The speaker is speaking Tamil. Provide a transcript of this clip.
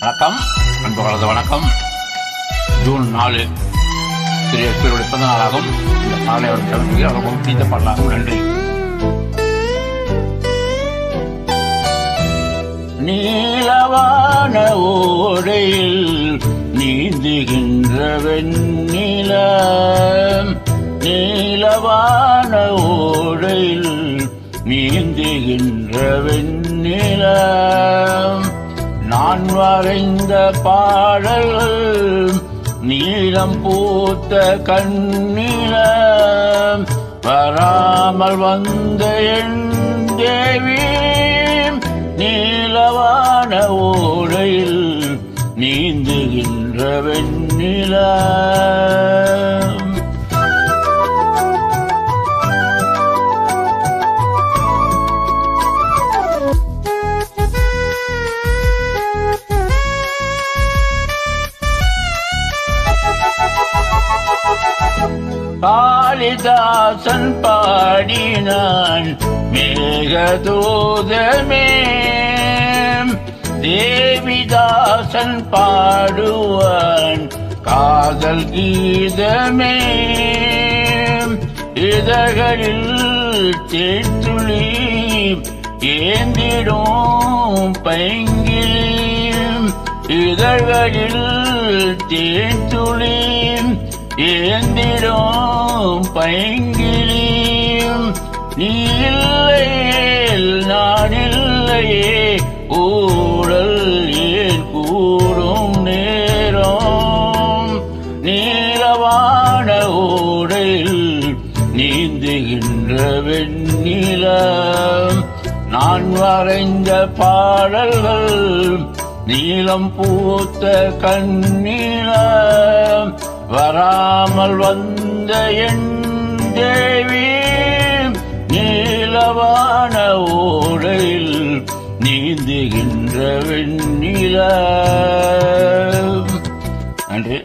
வணக்கம், அன்பர்களது வணக்கம். ஜூன் 4 திரு எஸ்பியுடைய பிறந்த நாளாகும். இந்த பாடலை அவர் கவிதைக்கு அவர்களும் பிடித்த பாடலாகும். நன்றி. நீலவான ஓடையில் நீந்துகின்ற வெண்ணிலம், நீலவான ஓடையில் நீந்துகின்ற வெண்ணிலம், நான் வரைந்த பாடல்கள் நீலம் பூத்த கண்ணிலம், வராமல் வந்த என் தேவி நீலவான ஓடையில் நீந்துகின்ற வெண்ணிலம். காளிதாசன் பாடினான் மேகதூதமே, தேவிதாசன் பாடுவான் காதல் கீதமே, இதழ்களில் தேத்துளி ஏந்திடும் பைங்கிலி, இதழ்களில் தேத்துளி ஏந்திடும் பைங்கிலி, நீ இல்லையேல் நான் இல்லையே ஊழல் ஏன் கூடும் நேரம், நீலவான ஓடையில் நீந்துகின்ற வெண்ணிலம், நான் வரைந்த பாடல்கள் நீலம் பூத்த கண்ணிலம், வராமல் வந்த என் தேவி நீலவான ஓடையில் நீந்துகின்ற வெண்ணிலம். நன்றி.